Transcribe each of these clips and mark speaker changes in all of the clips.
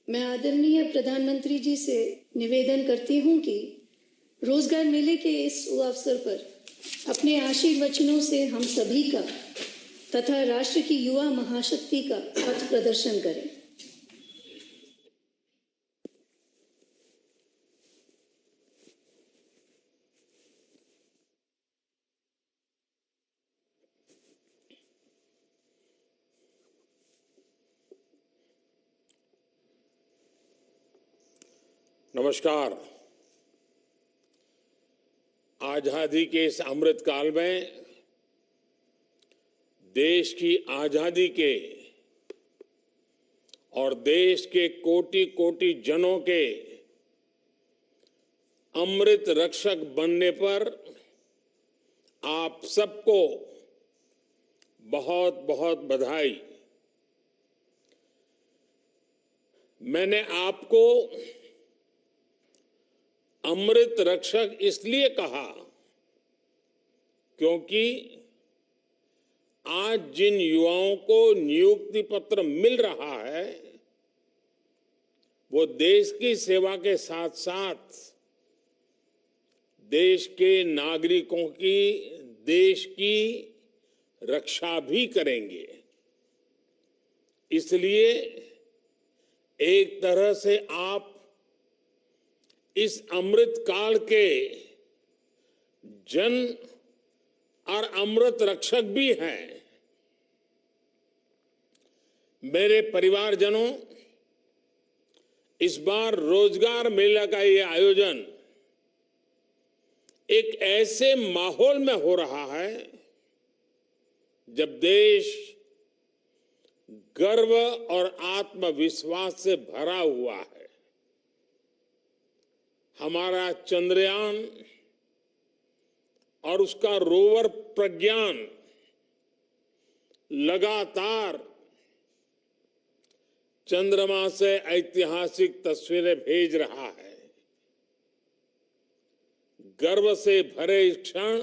Speaker 1: मैं आदरणीय प्रधानमंत्री जी से निवेदन करती हूं कि रोजगार मेले के इस अवसर पर अपने आशीर्वचनों से हम सभी का तथा राष्ट्र की युवा महाशक्ति का पथ प्रदर्शन करें।
Speaker 2: नमस्कार। आजादी के इस अमृत काल में देश की आजादी के और देश के कोटि कोटि जनों के अमृत रक्षक बनने पर आप सबको बहुत बहुत बधाई। मैंने आपको अमृत रक्षक इसलिए कहा क्योंकि आज जिन युवाओं को नियुक्ति पत्र मिल रहा है वो देश की सेवा के साथ साथ देश के नागरिकों की, देश की रक्षा भी करेंगे। इसलिए एक तरह से आप इस अमृत काल के जन और अमृत रक्षक भी हैं। मेरे परिवारजनों, इस बार रोजगार मेला का ये आयोजन एक ऐसे माहौल में हो रहा है जब देश गर्व और आत्मविश्वास से भरा हुआ है। हमारा चंद्रयान और उसका रोवर प्रज्ञान लगातार चंद्रमा से ऐतिहासिक तस्वीरें भेज रहा है। गर्व से भरे इस क्षण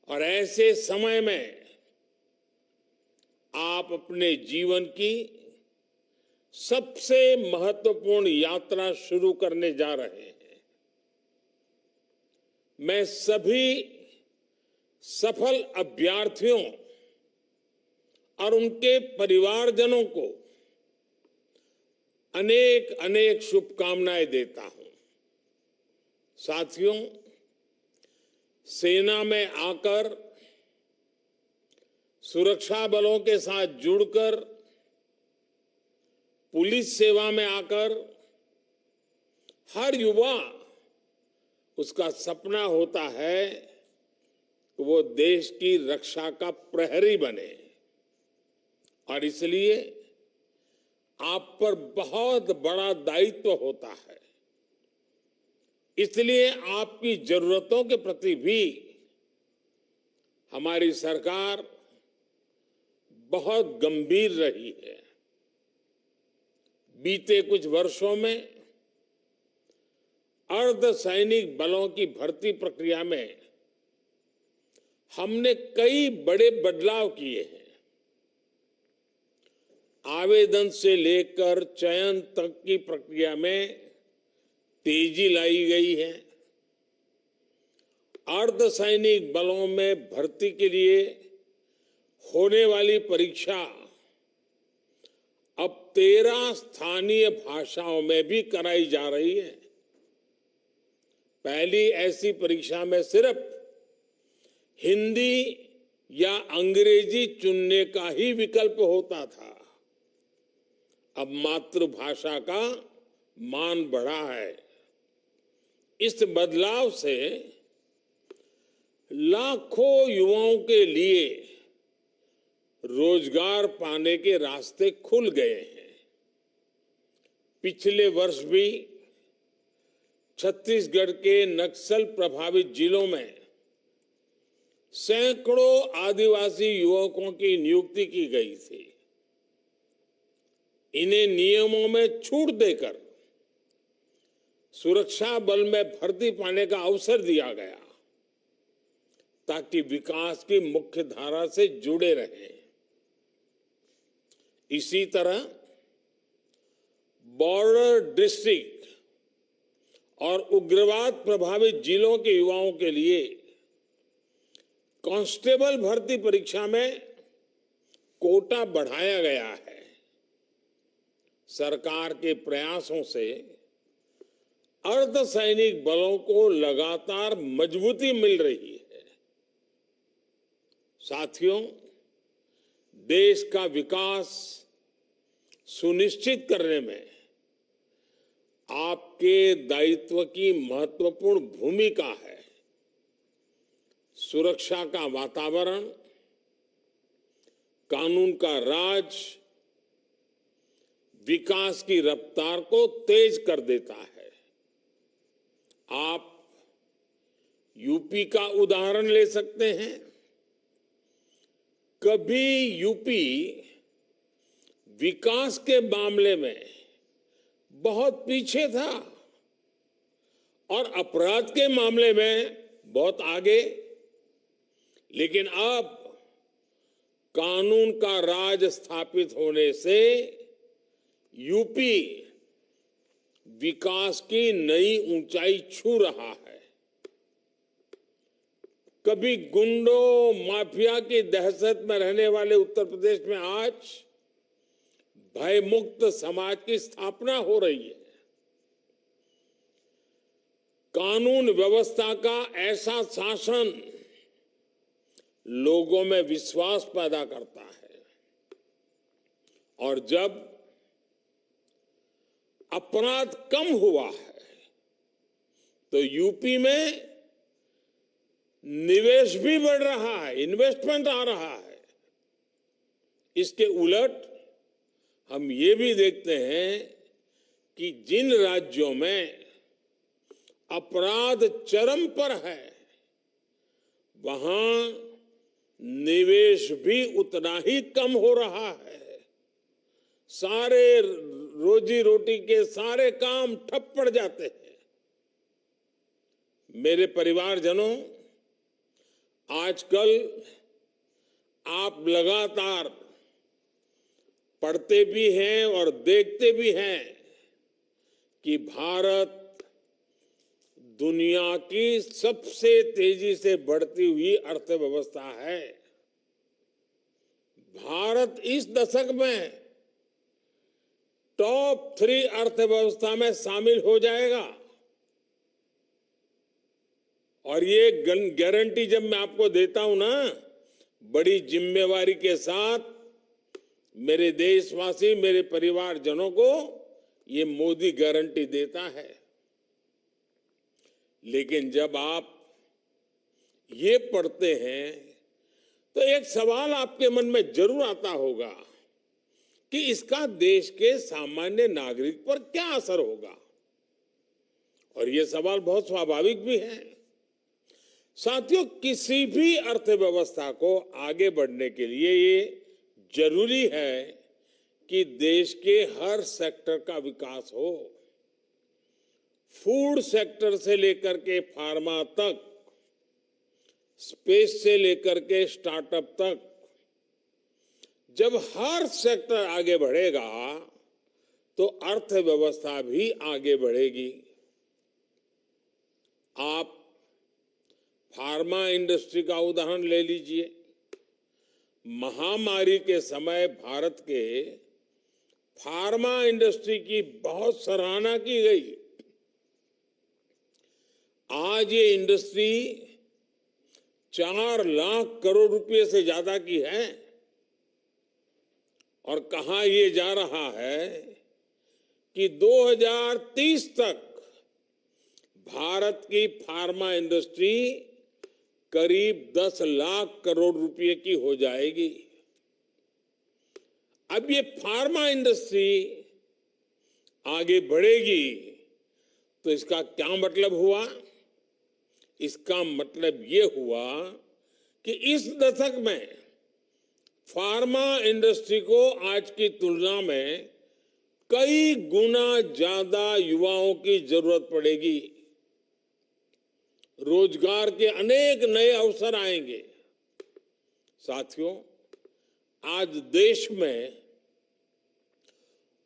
Speaker 2: और ऐसे समय में आप अपने जीवन की सबसे महत्वपूर्ण यात्रा शुरू करने जा रहे हैं। मैं सभी सफल अभ्यर्थियों और उनके परिवारजनों को अनेक अनेक शुभकामनाएं देता हूं। साथियों, सेना में आकर सुरक्षा बलों के साथ जुड़कर पुलिस सेवा में आकर हर युवा उसका सपना होता है कि वो देश की रक्षा का प्रहरी बने और इसलिए आप पर बहुत बड़ा दायित्व होता है। इसलिए आपकी जरूरतों के प्रति भी हमारी सरकार बहुत गंभीर रही है। बीते कुछ वर्षों में अर्धसैनिक बलों की भर्ती प्रक्रिया में हमने कई बड़े बदलाव किए हैं। आवेदन से लेकर चयन तक की प्रक्रिया में तेजी लाई गई है। अर्धसैनिक बलों में भर्ती के लिए होने वाली परीक्षा अब 13 स्थानीय भाषाओं में भी कराई जा रही है। पहली ऐसी परीक्षा में सिर्फ हिंदी या अंग्रेजी चुनने का ही विकल्प होता था। अब मातृभाषा का मान बढ़ा है। इस बदलाव से लाखों युवाओं के लिए रोजगार पाने के रास्ते खुल गए हैं। पिछले वर्ष भी छत्तीसगढ़ के नक्सल प्रभावित जिलों में सैकड़ों आदिवासी युवकों की नियुक्ति की गई थी। इन्हें नियमों में छूट देकर सुरक्षा बल में भर्ती पाने का अवसर दिया गया ताकि विकास की मुख्य धारा से जुड़े रहें। इसी तरह बॉर्डर डिस्ट्रिक्ट और उग्रवाद प्रभावित जिलों के युवाओं के लिए कांस्टेबल भर्ती परीक्षा में कोटा बढ़ाया गया है। सरकार के प्रयासों से अर्धसैनिक बलों को लगातार मजबूती मिल रही है। साथियों, देश का विकास सुनिश्चित करने में आपके दायित्व की महत्वपूर्ण भूमिका है। सुरक्षा का वातावरण, कानून का राज विकास की रफ्तार को तेज कर देता है। आप यूपी का उदाहरण ले सकते हैं। कभी यूपी विकास के मामले में बहुत पीछे था और अपराध के मामले में बहुत आगे, लेकिन अब कानून का राज स्थापित होने से यूपी विकास की नई ऊंचाई छू रहा है। कभी गुंडों माफिया की दहशत में रहने वाले उत्तर प्रदेश में आज भयमुक्त समाज की स्थापना हो रही है। कानून व्यवस्था का ऐसा शासन लोगों में विश्वास पैदा करता है और जब अपराध कम हुआ है तो यूपी में निवेश भी बढ़ रहा है, इन्वेस्टमेंट आ रहा है। इसके उलट हम ये भी देखते हैं कि जिन राज्यों में अपराध चरम पर है वहां निवेश भी उतना ही कम हो रहा है। सारे रोजी रोटी के सारे काम ठप पड़ जाते हैं। मेरे परिवारजनों, आजकल आप लगातार पढ़ते भी हैं और देखते भी हैं कि भारत दुनिया की सबसे तेजी से बढ़ती हुई अर्थव्यवस्था है। भारत इस दशक में टॉप 3 अर्थव्यवस्था में शामिल हो जाएगा और ये गारंटी जब मैं आपको देता हूं ना, बड़ी जिम्मेवारी के साथ मेरे देशवासी, मेरे परिवारजनों को ये मोदी गारंटी देता है। लेकिन जब आप ये पढ़ते हैं तो एक सवाल आपके मन में जरूर आता होगा कि इसका देश के सामान्य नागरिक पर क्या असर होगा, और ये सवाल बहुत स्वाभाविक भी है। साथियों, किसी भी अर्थव्यवस्था को आगे बढ़ने के लिए ये जरूरी है कि देश के हर सेक्टर का विकास हो। फूड सेक्टर से लेकर के फार्मा तक, स्पेस से लेकर के स्टार्टअप तक, जब हर सेक्टर आगे बढ़ेगा तो अर्थव्यवस्था भी आगे बढ़ेगी। आप फार्मा इंडस्ट्री का उदाहरण ले लीजिए। महामारी के समय भारत के फार्मा इंडस्ट्री की बहुत सराहना की गई। आज ये इंडस्ट्री 4 लाख करोड़ रुपए से ज्यादा की है और कहा ये जा रहा है कि 2030 तक भारत की फार्मा इंडस्ट्री करीब 10 लाख करोड़ रुपए की हो जाएगी। अब ये फार्मा इंडस्ट्री आगे बढ़ेगी तो इसका क्या मतलब हुआ? इसका मतलब ये हुआ कि इस दशक में फार्मा इंडस्ट्री को आज की तुलना में कई गुना ज्यादा युवाओं की जरूरत पड़ेगी। रोजगार के अनेक नए अवसर आएंगे। साथियों, आज देश में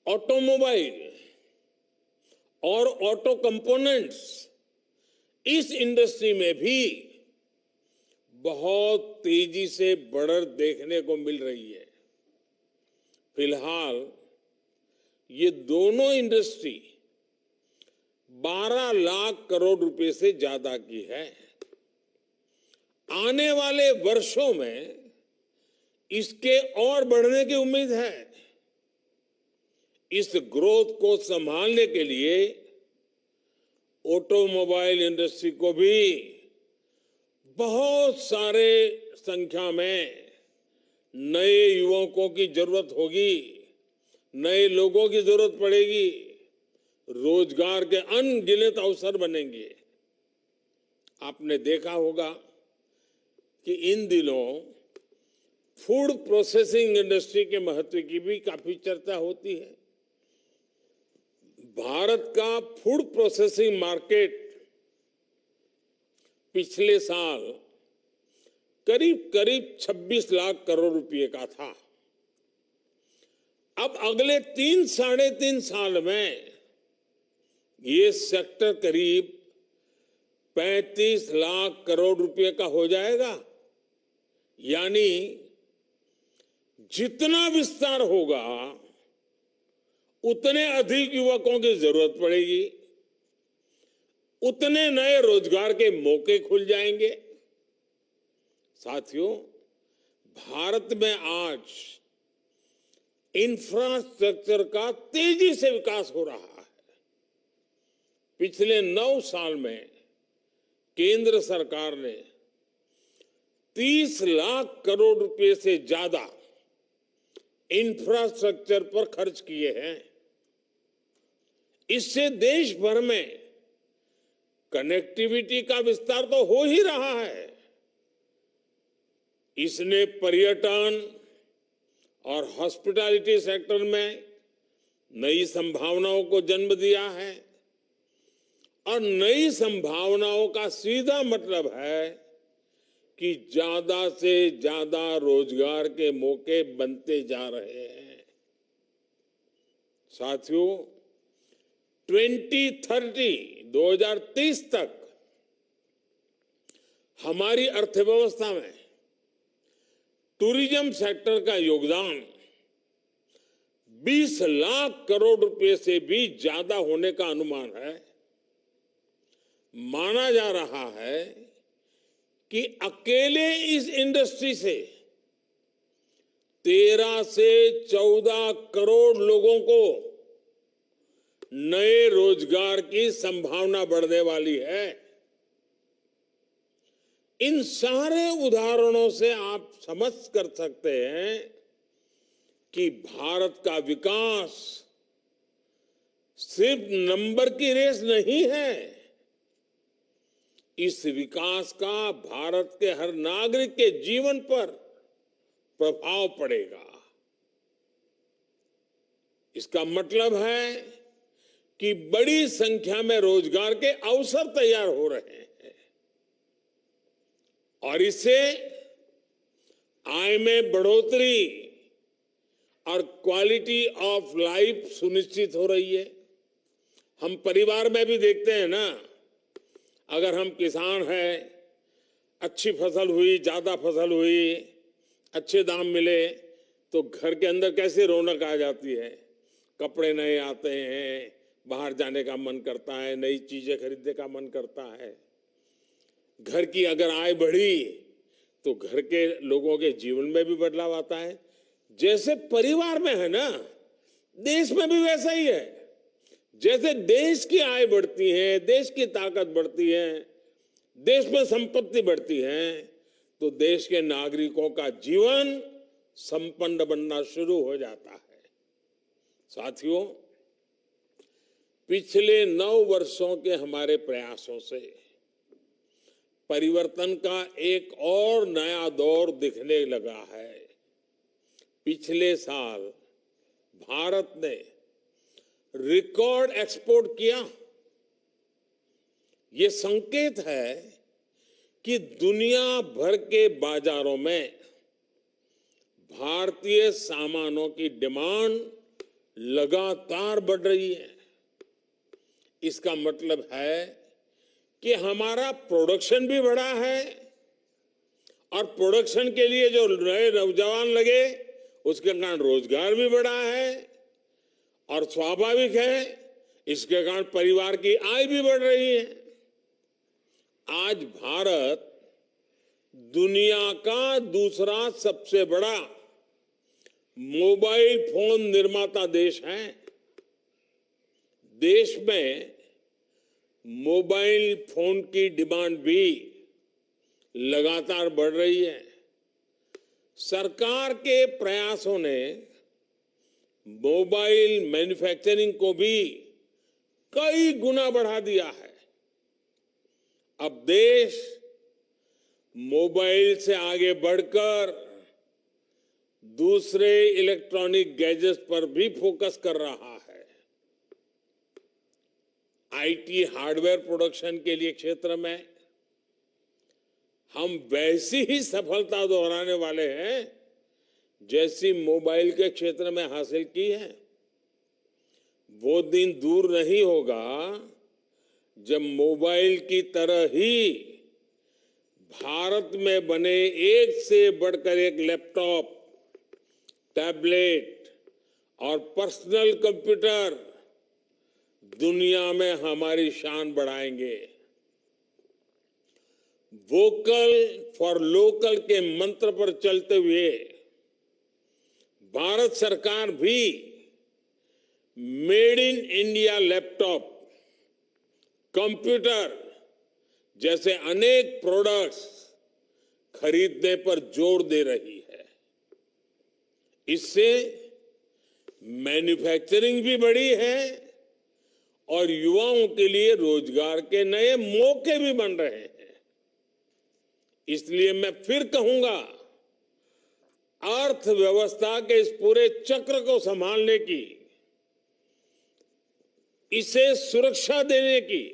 Speaker 2: ऑटोमोबाइल, और ऑटो कंपोनेंट्स, इस इंडस्ट्री में भी बहुत तेजी से बढ़त देखने को मिल रही है। फिलहाल ये दोनों इंडस्ट्री 12 लाख करोड़ रुपए से ज्यादा की है। आने वाले वर्षों में इसके और बढ़ने की उम्मीद है। इस ग्रोथ को संभालने के लिए ऑटोमोबाइल इंडस्ट्री को भी बहुत सारे संख्या में नए युवकों की जरूरत होगी, नए लोगों की जरूरत पड़ेगी, रोजगार के अनगिनत अवसर बनेंगे। आपने देखा होगा कि इन दिनों फूड प्रोसेसिंग इंडस्ट्री के महत्व की भी काफी चर्चा होती है। भारत का फूड प्रोसेसिंग मार्केट पिछले साल करीब करीब 26 लाख करोड़ रुपए का था। अब अगले 3-3.5 साल में ये सेक्टर करीब 35 लाख करोड़ रुपए का हो जाएगा। यानी जितना विस्तार होगा उतने अधिक युवकों की जरूरत पड़ेगी, उतने नए रोजगार के मौके खुल जाएंगे। साथियों, भारत में आज इंफ्रास्ट्रक्चर का तेजी से विकास हो रहा है। पिछले 9 साल में केंद्र सरकार ने 30 लाख करोड़ रुपए से ज्यादा इंफ्रास्ट्रक्चर पर खर्च किए हैं। इससे देश भर में कनेक्टिविटी का विस्तार तो हो ही रहा है। इसने पर्यटन और हॉस्पिटैलिटी सेक्टर में नई संभावनाओं को जन्म दिया है और नई संभावनाओं का सीधा मतलब है कि ज्यादा से ज्यादा रोजगार के मौके बनते जा रहे हैं। साथियों, 2030 तक हमारी अर्थव्यवस्था में टूरिज्म सेक्टर का योगदान 20 लाख करोड़ रुपए से भी ज्यादा होने का अनुमान है। माना जा रहा है कि अकेले इस इंडस्ट्री से 13 से 14 करोड़ लोगों को नए रोजगार की संभावना बढ़ने वाली है। इन सारे उदाहरणों से आप समझ कर सकते हैं कि भारत का विकास सिर्फ नंबर की रेस नहीं है। इस विकास का भारत के हर नागरिक के जीवन पर प्रभाव पड़ेगा। इसका मतलब है कि बड़ी संख्या में रोजगार के अवसर तैयार हो रहे हैं और इससे आय में बढ़ोतरी और क्वालिटी ऑफ लाइफ सुनिश्चित हो रही है। हम परिवार में भी देखते हैं ना, अगर हम किसान हैं, अच्छी फसल हुई, ज्यादा फसल हुई, अच्छे दाम मिले तो घर के अंदर कैसे रौनक आ जाती है। कपड़े नए आते हैं, बाहर जाने का मन करता है, नई चीजें खरीदने का मन करता है। घर की अगर आय बढ़ी तो घर के लोगों के जीवन में भी बदलाव आता है। जैसे परिवार में है ना, देश में भी वैसा ही है। जैसे देश की आय बढ़ती है, देश की ताकत बढ़ती है, देश में संपत्ति बढ़ती है, तो देश के नागरिकों का जीवन संपन्न बनना शुरू हो जाता है। साथियों, पिछले 9 वर्षों के हमारे प्रयासों से परिवर्तन का एक और नया दौर दिखने लगा है। पिछले साल भारत ने रिकॉर्ड एक्सपोर्ट किया। ये संकेत है कि दुनिया भर के बाजारों में भारतीय सामानों की डिमांड लगातार बढ़ रही है। इसका मतलब है कि हमारा प्रोडक्शन भी बढ़ा है और प्रोडक्शन के लिए जो नए नौजवान लगे उसके कारण रोजगार भी बढ़ा है और स्वाभाविक है इसके कारण परिवार की आय भी बढ़ रही है। आज भारत दुनिया का दूसरा सबसे बड़ा मोबाइल फोन निर्माता देश है। देश में मोबाइल फोन की डिमांड भी लगातार बढ़ रही है। सरकार के प्रयासों ने मोबाइल मैन्युफैक्चरिंग को भी कई गुना बढ़ा दिया है। अब देश मोबाइल से आगे बढ़कर दूसरे इलेक्ट्रॉनिक गैजेट्स पर भी फोकस कर रहा है। आईटी हार्डवेयर प्रोडक्शन के लिए क्षेत्र में हम वैसी ही सफलता दोहराने वाले हैं जैसी मोबाइल के क्षेत्र में हासिल की है। वो दिन दूर नहीं होगा जब मोबाइल की तरह ही भारत में बने एक से बढ़कर एक लैपटॉप, टैबलेट और पर्सनल कंप्यूटर दुनिया में हमारी शान बढ़ाएंगे। वोकल फॉर लोकल के मंत्र पर चलते हुए भारत सरकार भी made in India laptop, computer जैसे अनेक प्रोडक्ट्स खरीदने पर जोर दे रही है। इससे मैन्युफैक्चरिंग भी बढ़ी है और युवाओं के लिए रोजगार के नए मौके भी बन रहे हैं। इसलिए मैं फिर कहूंगा, अर्थव्यवस्था के इस पूरे चक्र को संभालने की, इसे सुरक्षा देने की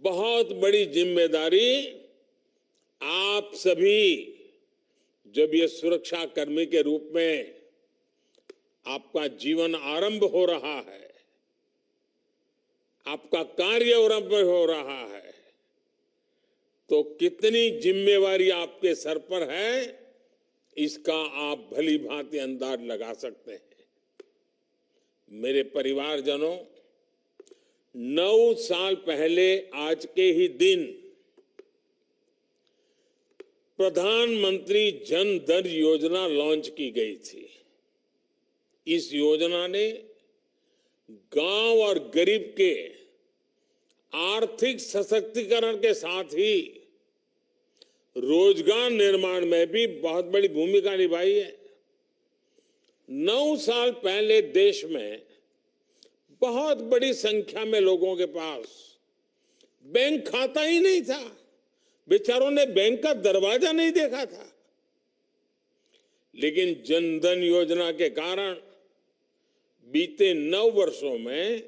Speaker 2: बहुत बड़ी जिम्मेदारी आप सभी, जब ये सुरक्षा कर्मी के रूप में आपका जीवन आरंभ हो रहा है, आपका कार्य आरंभ हो रहा है, तो कितनी जिम्मेवारी आपके सर पर है इसका आप भली भांति अंदाज लगा सकते हैं। मेरे परिवारजनों, 9 साल पहले आज के ही दिन प्रधानमंत्री जन धन योजना लॉन्च की गई थी। इस योजना ने गांव और गरीब के आर्थिक सशक्तिकरण के साथ ही रोजगार निर्माण में भी बहुत बड़ी भूमिका निभाई है। 9 साल पहले देश में बहुत बड़ी संख्या में लोगों के पास बैंक खाता ही नहीं था। बेचारों ने बैंक का दरवाजा नहीं देखा था। लेकिन जन धन योजना के कारण बीते 9 वर्षों में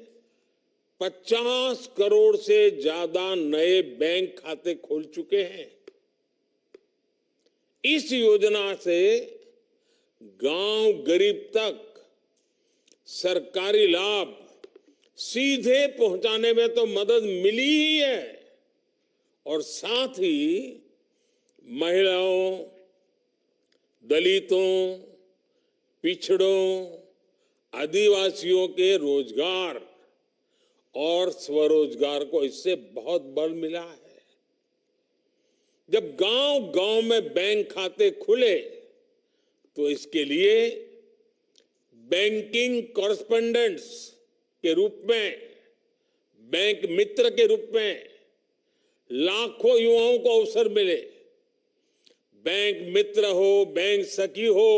Speaker 2: 50 करोड़ से ज्यादा नए बैंक खाते खोल चुके हैं। इस योजना से गांव गरीब तक सरकारी लाभ सीधे पहुंचाने में तो मदद मिली ही है और साथ ही महिलाओं, दलितों, पिछड़ों, आदिवासियों के रोजगार और स्वरोजगार को इससे बहुत बल मिला है। जब गांव-गांव में बैंक खाते खुले तो इसके लिए बैंकिंग कॉरेस्पोंडेंट्स के रूप में, बैंक मित्र के रूप में लाखों युवाओं को अवसर मिले। बैंक मित्र हो, बैंक सखी हो,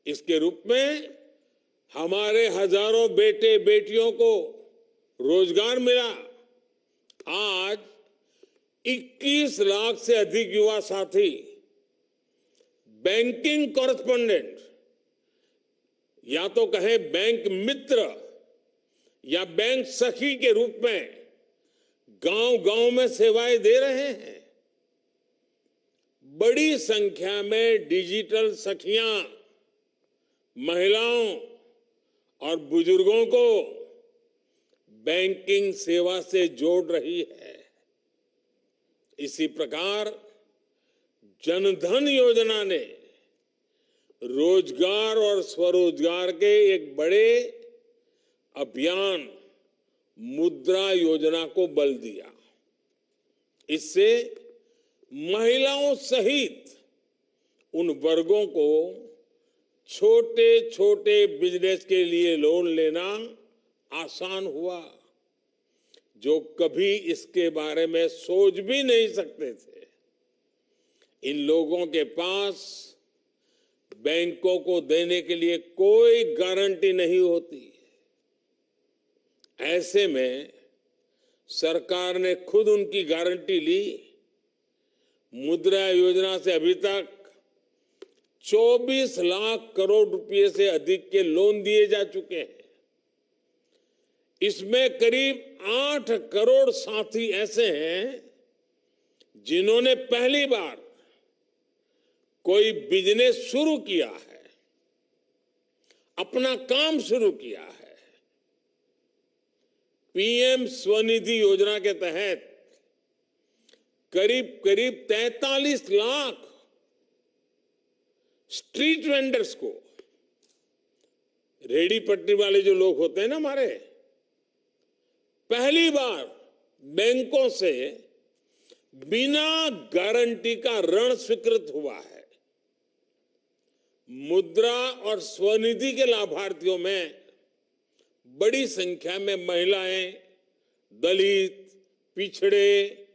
Speaker 2: इसके रूप में हमारे हजारों बेटे बेटियों को रोजगार मिला। आज 21 लाख से अधिक युवा साथी बैंकिंग कॉरेस्पोंडेंट, या तो कहें बैंक मित्र या बैंक सखी के रूप में गांव-गांव में सेवाएं दे रहे हैं। बड़ी संख्या में डिजिटल सखियां महिलाओं और बुजुर्गों को बैंकिंग सेवा से जोड़ रही है। इसी प्रकार जनधन योजना ने रोजगार और स्वरोजगार के एक बड़े अभियान मुद्रा योजना को बल दिया। इससे महिलाओं सहित उन वर्गों को छोटे छोटे बिजनेस के लिए लोन लेना आसान हुआ जो कभी इसके बारे में सोच भी नहीं सकते थे। इन लोगों के पास बैंकों को देने के लिए कोई गारंटी नहीं होती। ऐसे में सरकार ने खुद उनकी गारंटी ली। मुद्रा योजना से अभी तक 24 लाख करोड़ रुपए से अधिक के लोन दिए जा चुके हैं। इसमें करीब 8 करोड़ साथी ऐसे हैं जिन्होंने पहली बार कोई बिजनेस शुरू किया है, अपना काम शुरू किया है। पीएम स्वनिधि योजना के तहत करीब करीब 43 लाख स्ट्रीट वेंडर्स को, रेडी पटरी वाले जो लोग होते हैं ना हमारे, पहली बार बैंकों से बिना गारंटी का ऋण स्वीकृत हुआ है। मुद्रा और स्वनिधि के लाभार्थियों में बड़ी संख्या में महिलाएं, दलित, पिछड़े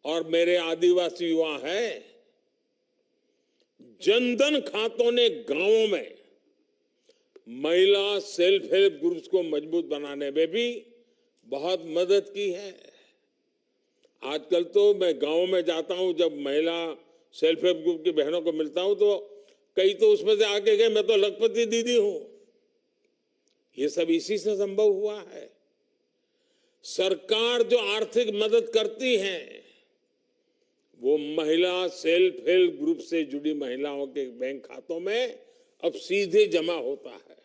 Speaker 2: और मेरे आदिवासी युवा हैं। जनधन खातों ने गांवों में महिला सेल्फ हेल्प ग्रुप्स को मजबूत बनाने में भी बहुत मदद की है। आजकल तो मैं गांव में जाता हूं, जब महिला सेल्फ हेल्प ग्रुप की बहनों को मिलता हूं तो कई तो उसमें से आके गए मैं तो लखपति दीदी हूं। ये सब इसी से संभव हुआ है। सरकार जो आर्थिक मदद करती है वो महिला सेल्फ हेल्प ग्रुप से जुड़ी महिलाओं के बैंक खातों में अब सीधे जमा होता है।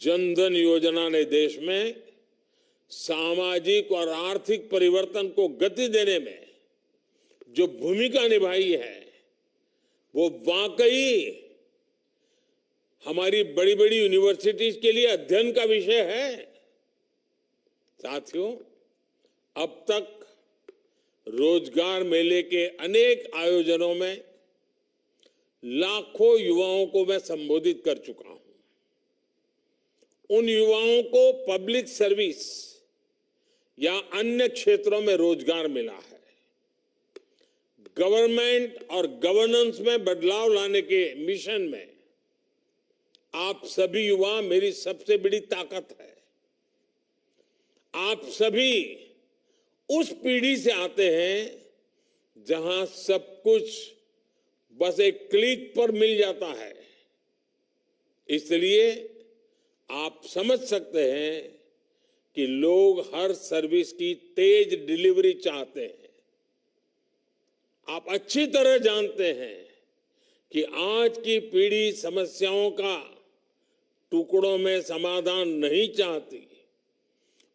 Speaker 2: जनधन योजना ने देश में सामाजिक और आर्थिक परिवर्तन को गति देने में जो भूमिका निभाई है वो वाकई हमारी बड़ी बड़ी यूनिवर्सिटीज के लिए अध्ययन का विषय है। साथियों, अब तक रोजगार मेले के अनेक आयोजनों में लाखों युवाओं को मैं संबोधित कर चुका हूं। उन युवाओं को पब्लिक सर्विस या अन्य क्षेत्रों में रोजगार मिला है। गवर्नमेंट और गवर्नेंस में बदलाव लाने के मिशन में आप सभी युवा मेरी सबसे बड़ी ताकत है। आप सभी उस पीढ़ी से आते हैं जहां सब कुछ बस एक क्लिक पर मिल जाता है। इसलिए आप समझ सकते हैं कि लोग हर सर्विस की तेज डिलीवरी चाहते हैं। आप अच्छी तरह जानते हैं कि आज की पीढ़ी समस्याओं का टुकड़ों में समाधान नहीं चाहती,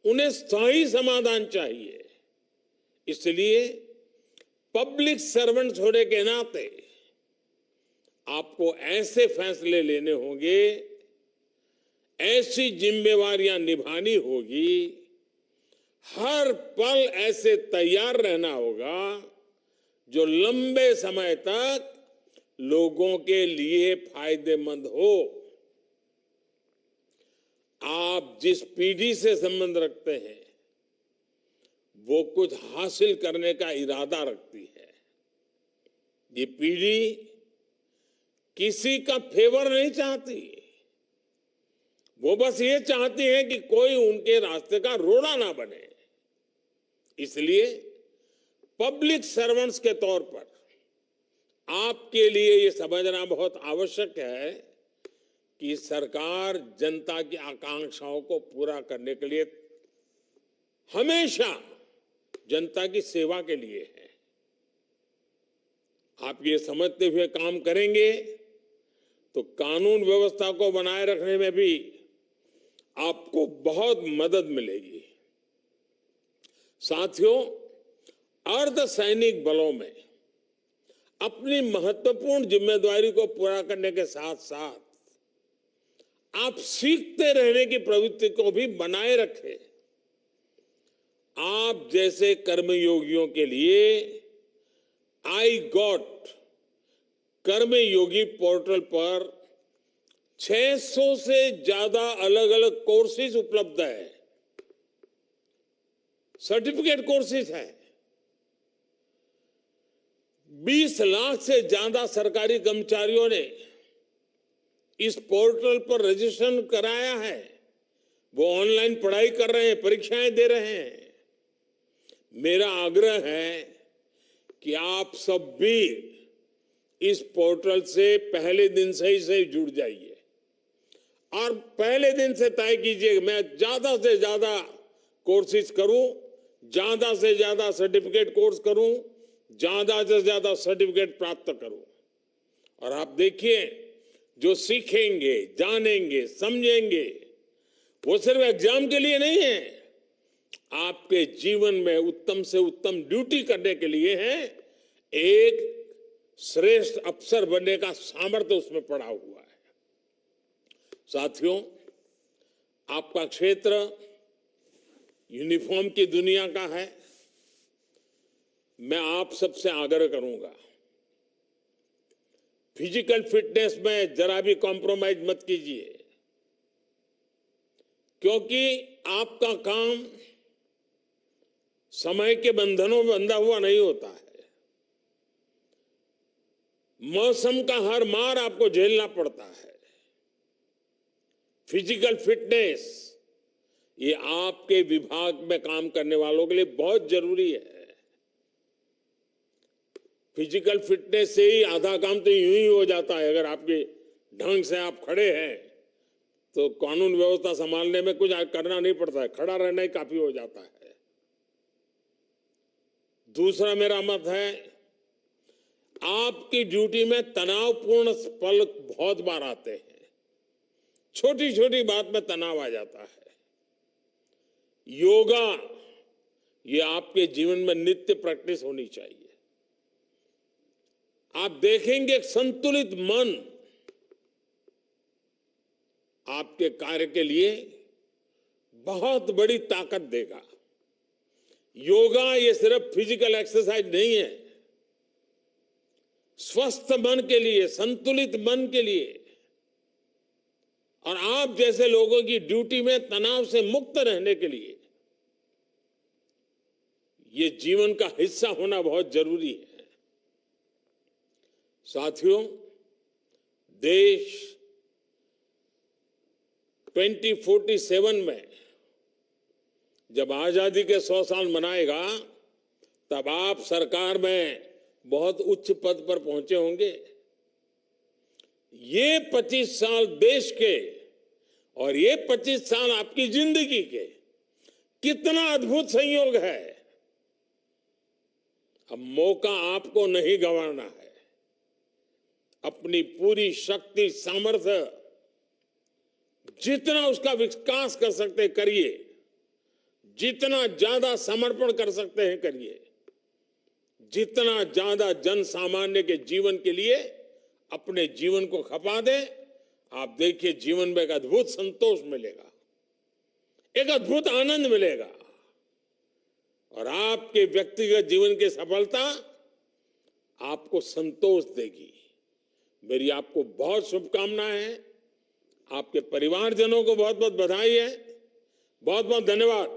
Speaker 2: उन्हें स्थायी समाधान चाहिए। इसलिए पब्लिक सर्वेंट्स होने के नाते आपको ऐसे फैसले लेने होंगे, ऐसी जिम्मेवारियां निभानी होगी, हर पल ऐसे तैयार रहना होगा जो लंबे समय तक लोगों के लिए फायदेमंद हो। आप जिस पीढ़ी से संबंध रखते हैं वो कुछ हासिल करने का इरादा रखती है। ये पीढ़ी किसी का फेवर नहीं चाहती, वो बस ये चाहती है कि कोई उनके रास्ते का रोड़ा ना बने। इसलिए पब्लिक सर्वेंट्स के तौर पर आपके लिए ये समझना बहुत आवश्यक है कि सरकार जनता की आकांक्षाओं को पूरा करने के लिए हमेशा जनता की सेवा के लिए है। आप ये समझते हुए काम करेंगे तो कानून व्यवस्था को बनाए रखने में भी आपको बहुत मदद मिलेगी। साथियों, अर्धसैनिक बलों में अपनी महत्वपूर्ण जिम्मेदारी को पूरा करने के साथ साथ आप सीखते रहने की प्रवृत्ति को भी बनाए रखें। आप जैसे कर्मयोगियों के लिए आई गॉट कर्मयोगी पोर्टल पर 600 से ज्यादा अलग अलग कोर्सेज उपलब्ध है, सर्टिफिकेट कोर्सेज हैं। 20 लाख से ज्यादा सरकारी कर्मचारियों ने इस पोर्टल पर रजिस्ट्रेशन कराया है। वो ऑनलाइन पढ़ाई कर रहे हैं, परीक्षाएं दे रहे हैं। मेरा आग्रह है कि आप सब भी इस पोर्टल से पहले दिन से जुड़ जाइए और पहले दिन से तय कीजिए मैं ज्यादा से ज्यादा कोर्सेज करूं, ज्यादा से ज्यादा सर्टिफिकेट कोर्स करूं, ज्यादा से ज्यादा सर्टिफिकेट प्राप्त करूं। और आप देखिए, जो सीखेंगे, जानेंगे, समझेंगे, वो सिर्फ एग्जाम के लिए नहीं है, आपके जीवन में उत्तम से उत्तम ड्यूटी करने के लिए है। एक श्रेष्ठ अफसर बनने का सामर्थ्य उसमें पड़ा हुआ है। साथियों, आपका क्षेत्र यूनिफॉर्म की दुनिया का है। मैं आप सबसे आग्रह करूंगा, फिजिकल फिटनेस में जरा भी कॉम्प्रोमाइज मत कीजिए, क्योंकि आपका काम समय के बंधनों में बंधा हुआ नहीं होता है। मौसम का हर मार आपको झेलना पड़ता है। फिजिकल फिटनेस ये आपके विभाग में काम करने वालों के लिए बहुत जरूरी है। फिजिकल फिटनेस से ही आधा काम तो यूं ही हो जाता है। अगर आपके ढंग से आप खड़े हैं तो कानून व्यवस्था संभालने में कुछ करना नहीं पड़ता है, खड़ा रहना ही काफी हो जाता है। दूसरा मेरा मत है, आपकी ड्यूटी में तनावपूर्ण पल बहुत बार आते हैं। छोटी छोटी बात में तनाव आ जाता है। योगा ये आपके जीवन में नित्य प्रैक्टिस होनी चाहिए। आप देखेंगे एक संतुलित मन आपके कार्य के लिए बहुत बड़ी ताकत देगा। योगा ये सिर्फ फिजिकल एक्सरसाइज नहीं है, स्वस्थ मन के लिए, संतुलित मन के लिए और आप जैसे लोगों की ड्यूटी में तनाव से मुक्त रहने के लिए ये जीवन का हिस्सा होना बहुत जरूरी है। साथियों, देश 2047 में जब आजादी के 100 साल मनाएगा, तब आप सरकार में बहुत उच्च पद पर पहुंचे होंगे। ये 25 साल देश के और ये 25 साल आपकी जिंदगी के कितना अद्भुत संयोग है। अब मौका आपको नहीं गंवाना है। अपनी पूरी शक्ति, सामर्थ्य, जितना उसका विकास कर सकते करिए, जितना ज्यादा समर्पण कर सकते हैं करिए, जितना ज्यादा जन सामान्य के जीवन के लिए अपने जीवन को खपा दें। आप देखिए, जीवन में एक अद्भुत संतोष मिलेगा, एक अद्भुत आनंद मिलेगा और आपके व्यक्तिगत जीवन की सफलता आपको संतोष देगी। मेरी आपको बहुत शुभकामनाएं हैं। आपके परिवारजनों को बहुत बहुत बधाई है। बहुत बहुत धन्यवाद।